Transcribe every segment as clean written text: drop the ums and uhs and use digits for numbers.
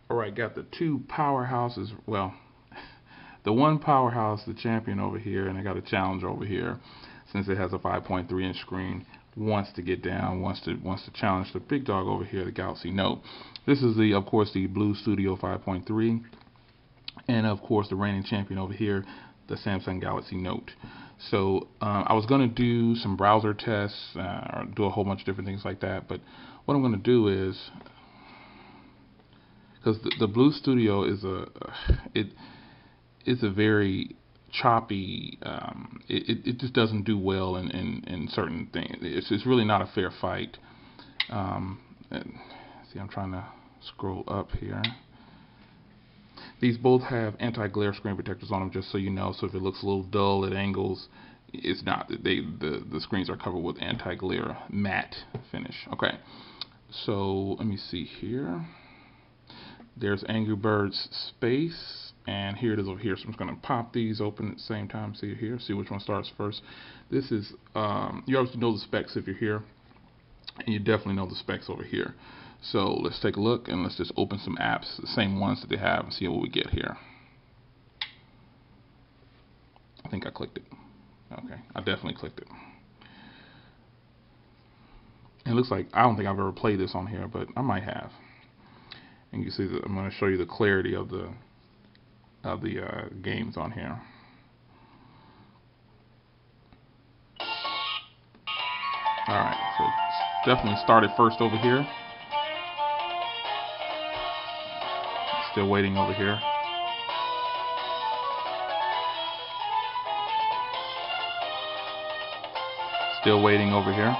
Alright, got the two powerhouses. Well, the one powerhouse, the champion over here, and I got a challenger over here. Since it has a 5.3 inch screen, wants to get down, wants to challenge the big dog over here, the Galaxy Note. This is of course, the Blue Studio 5.3, and of course the reigning champion over here, the Samsung Galaxy Note. So I was going to do some browser tests, or do a whole bunch of different things like that. But what I'm going to do is, because the Blue Studio is it's a very choppy. It just doesn't do well in certain things. It's really not a fair fight. See, I'm trying to scroll up here. These both have anti-glare screen protectors on them, just so you know. So if it looks a little dull at angles, it's not. The screens are covered with anti-glare matte finish. Okay, so let me see here. There's Angry Birds Space, and here it is over here. So I'm just going to pop these open at the same time. See it here. See which one starts first. This is you obviously know the specs if you're here, and you definitely know the specs over here. So let's take a look, and let's just open some apps, the same ones that they have, and see what we get here. I think I clicked it. Okay, I definitely clicked it. It looks like, I don't think I've ever played this on here, but I might have. And you can see that I'm going to show you the clarity of the games on here. Alright, so it's definitely started first over here. Still waiting over here. Still waiting over here.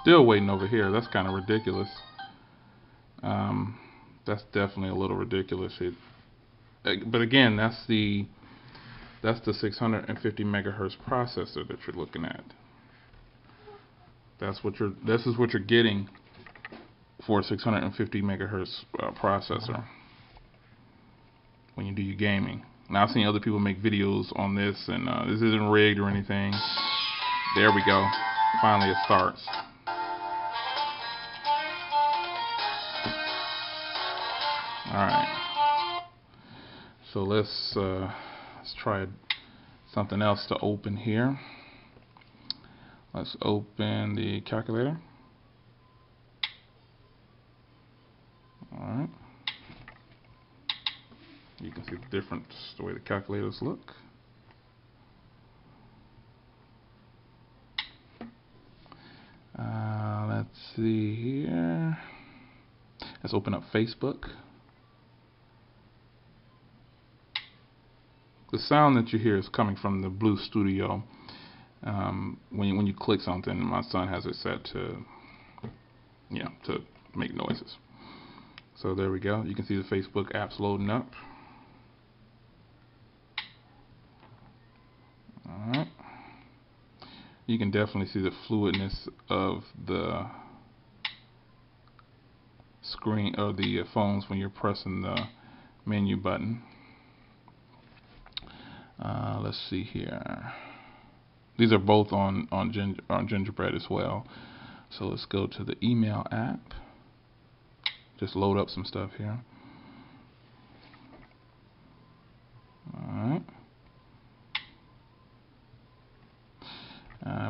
Still waiting over here. That's kind of ridiculous. That's definitely a little ridiculous. But again, that's the 650 megahertz processor that you're looking at. This is what you're getting for a 650 megahertz processor when you do your gaming. Now I've seen other people make videos on this, and this isn't rigged or anything. There we go. Finally it starts. Alright. So let's try something else to open here. Let's open the calculator. Alright. You can see the difference, the way the calculators look. Let's see here. Let's open up Facebook. The sound that you hear is coming from the Blue Studio. When you click something, my son has it set to, to make noises. So there we go. You can see the Facebook apps loading up. Alright. You can definitely see the fluidness of the screen or the phones when you're pressing the menu button. Let's see here. These are both on Gingerbread as well. So let's go to the email app. Just load up some stuff here. Alright.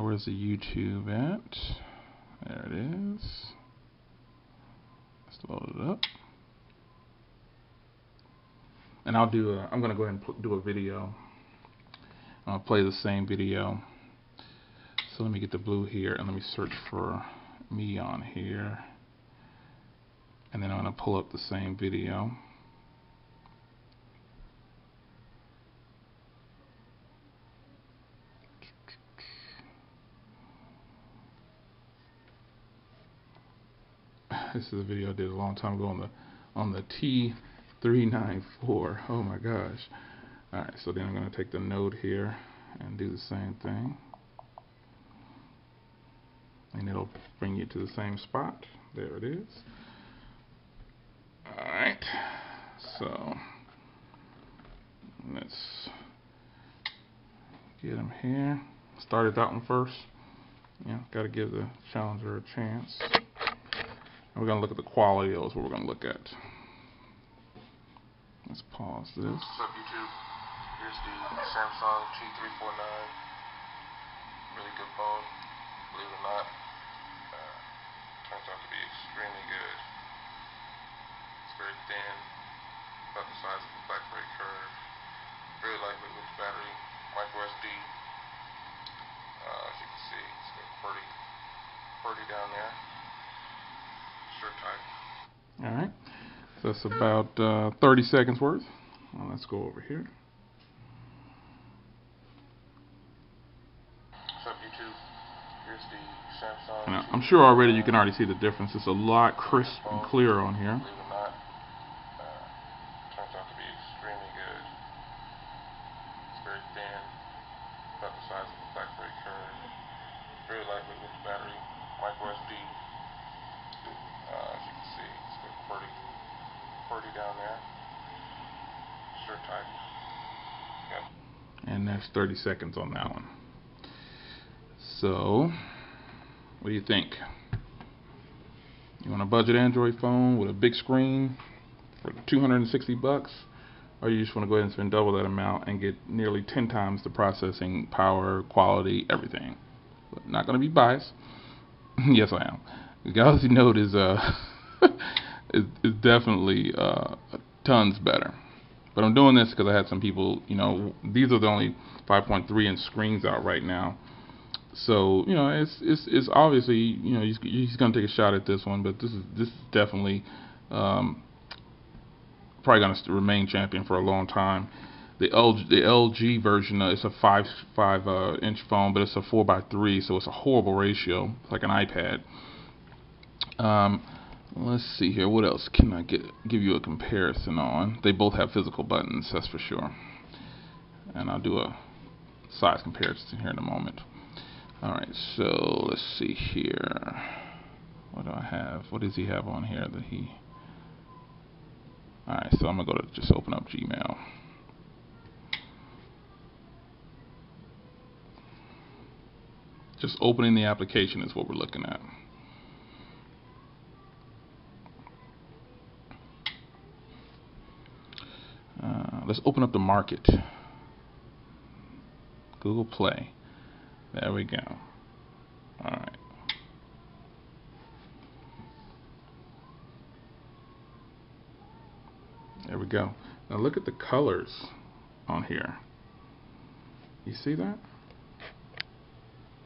Where's the YouTube at? There it is. Let's load it up. And I'm going to go ahead and do a video. I'll play the same video. So let me get the blue here, and let me search for me on here. And then I'm going to pull up the same video. This is a video I did a long time ago on the T394. Oh my gosh. Alright, so then I'm going to take the node here and do the same thing. And it'll bring you to the same spot. There it is. Alright. So let's get him here. Started that one first. Yeah, got to give the challenger a chance. And we're going to look at the quality. That's what we're going to look at. Let's pause this. What's up, YouTube? Here's the Samsung T349. Really good phone, believe it or not. Turns out to be extremely good. It's very thin, about the size of a BlackBerry Curve. Very lightweight with the battery, micro SD. As you can see, it's got QWERTY down there. Sure tight. All right, so that's about 30 seconds worth. Well, let's go over here. What's up, YouTube? Here's the Samsung. Now, I'm sure already you can already see the difference. It's a lot crisp and clear on here. Believe it or not, turns out to be extremely good. It's very thin, about the size of a BlackBerry Curve. Very lightweight with the battery, micro SD. As you can see, it's got QWERTY down there. Sure tight. Yep. And that's 30 seconds on that one. So, what do you think? You want a budget Android phone with a big screen for 260 bucks? Or you just want to go ahead and spend double that amount and get nearly 10 times the processing power, quality, everything? But not going to be biased. Yes, I am. The Galaxy Note is is definitely tons better. But I'm doing this because I had some people, these are the only 5.3 inch screens out right now. So, it's obviously, he's going to take a shot at this one, but this is definitely probably going to remain champion for a long time. The LG version, it's a 5 inch phone, but it's a 4:3, so it's a horrible ratio. It's like an iPad. Let's see here. What else can I give you a comparison on? They both have physical buttons, that's for sure. And I'll do a size comparison here in a moment. Alright, so let's see here. What do I have? What does he have on here that he... Alright, so I'm going to go to just open up Gmail. Just opening the application is what we're looking at. Let's open up the market. Google Play. There we go. Alright. There we go. Now look at the colors on here. You see that?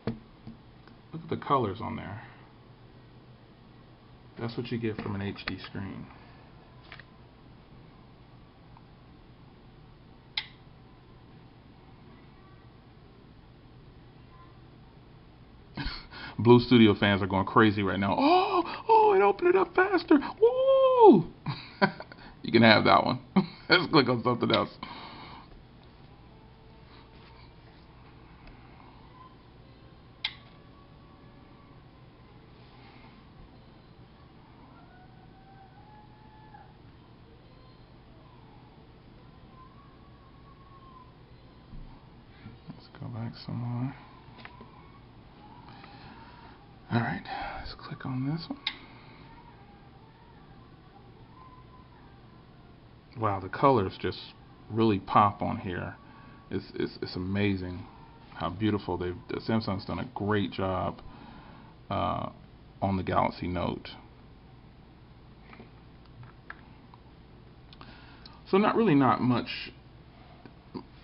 Look at the colors on there. That's what you get from an HD screen. Blue Studio fans are going crazy right now. Oh, it opened it up faster. Woo! You can have that one. Let's click on something else. Let's go back some more. Alright, let's click on this one. Wow, the colors just really pop on here. It's amazing how beautiful Samsung's done a great job on the Galaxy Note. So not much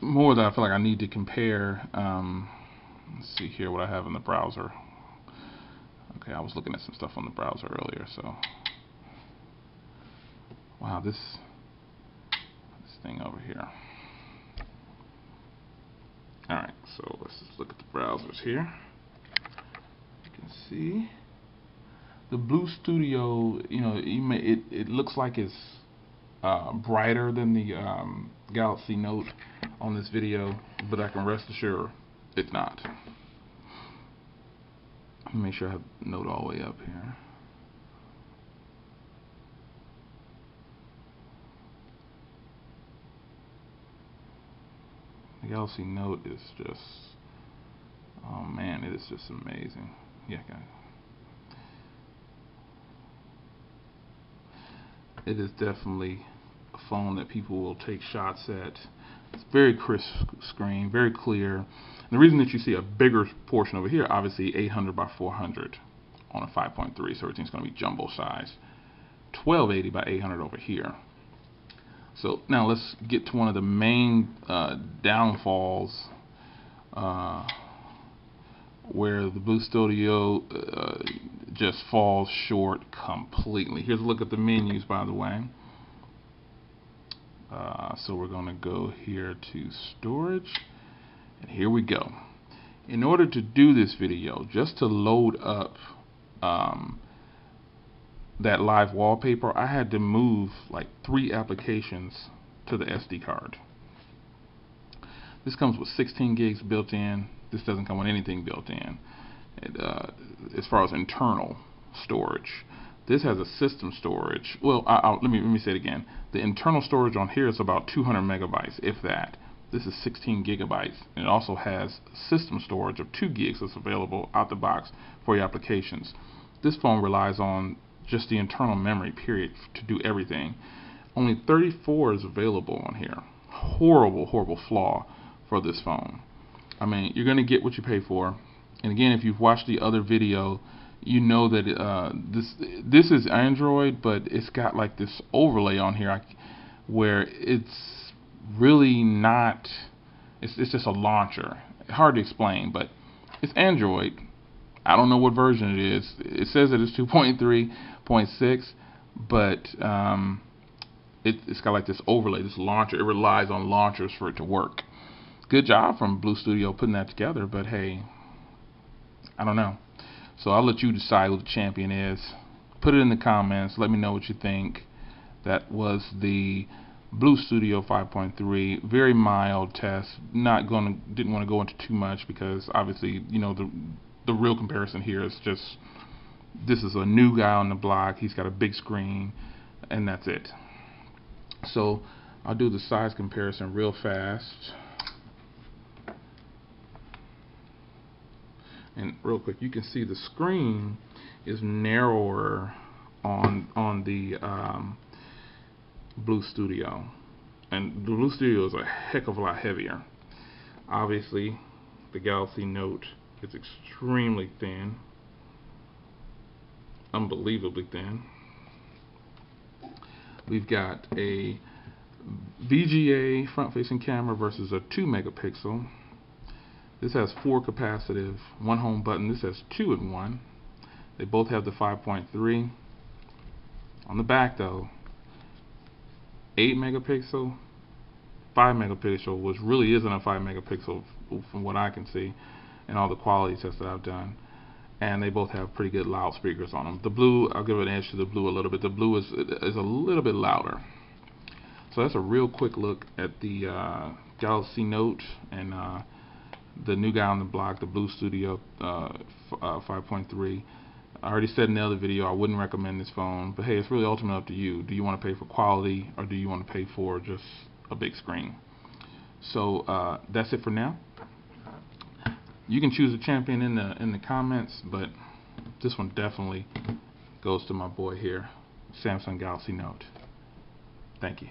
more that I feel like I need to compare. Let's see here what I have in the browser. Okay, I was looking at some stuff on the browser earlier, so wow, this thing over here. Alright, so let's just look at the browsers here. You can see the Blue Studio, it looks like it's brighter than the Galaxy Note on this video, but I can rest assured it's not. Let me make sure I have the Note all the way up here. Galaxy Note is just, oh man, it is just amazing. Yeah, guys. It is definitely a phone that people will take shots at. It's very crisp screen, very clear. And the reason that you see a bigger portion over here, obviously 800 by 400 on a 5.3, so everything's going to be jumbo size. 1280 by 800 over here. So now let's get to one of the main downfalls where the Blue Studio just falls short completely. Here's a look at the menus, by the way. So we're going to go here to storage, and here we go. In order to do this video, just to load up that live wallpaper, I had to move like 3 applications to the SD card. This comes with 16 gigs built in. This doesn't come with anything built in as far as internal storage. This has a system storage. Well, let me say it again. The internal storage on here is about 200 megabytes, if that. This is 16 gigabytes, and it also has system storage of 2 gigs that's available out the box for your applications. This phone relies on just the internal memory, period, to do everything. Only 34 is available on here. Horrible, horrible flaw for this phone. I mean, you're going to get what you pay for. And again, if you've watched the other video, you know that this is Android, but it's got like this overlay on here where it's really not. It's just a launcher. Hard to explain, but it's Android. I don't know what version it is. It says that it's 2.3.6, but it's got like this overlay, this launcher. It relies on launchers for it to work. Good job from Blue Studio putting that together, but hey, I don't know. So I'll let you decide who the champion is. Put it in the comments. Let me know what you think. That was the Blue Studio 5.3. Very mild test. Didn't want to go into too much because obviously, you know, the real comparison here is just this is a new guy on the block. He's got a big screen, and that's it. So I'll do the size comparison real fast. And real quick, you can see the screen is narrower on the Blue Studio, and the Blue Studio is a heck of a lot heavier. Obviously, the Galaxy Note is extremely thin, unbelievably thin. We've got a VGA front-facing camera versus a 2 megapixel. This has 4 capacitive, 1 home button. This has 2 in 1. They both have the 5.3. On the back though, 8 megapixel, 5 megapixel, which really isn't a 5 megapixel from what I can see, and all the quality tests that I've done. And they both have pretty good loudspeakers on them. The Blue, I'll give an edge to the Blue a little bit. The Blue is a little bit louder. So that's a real quick look at the Galaxy Note and the new guy on the block, the Blue Studio 5.3. I already said in the other video I wouldn't recommend this phone, but hey, it's really ultimately up to you. Do you want to pay for quality, or do you want to pay for just a big screen? So that's it for now. You can choose a champion in the comments, but this one definitely goes to my boy here, Samsung Galaxy Note. Thank you.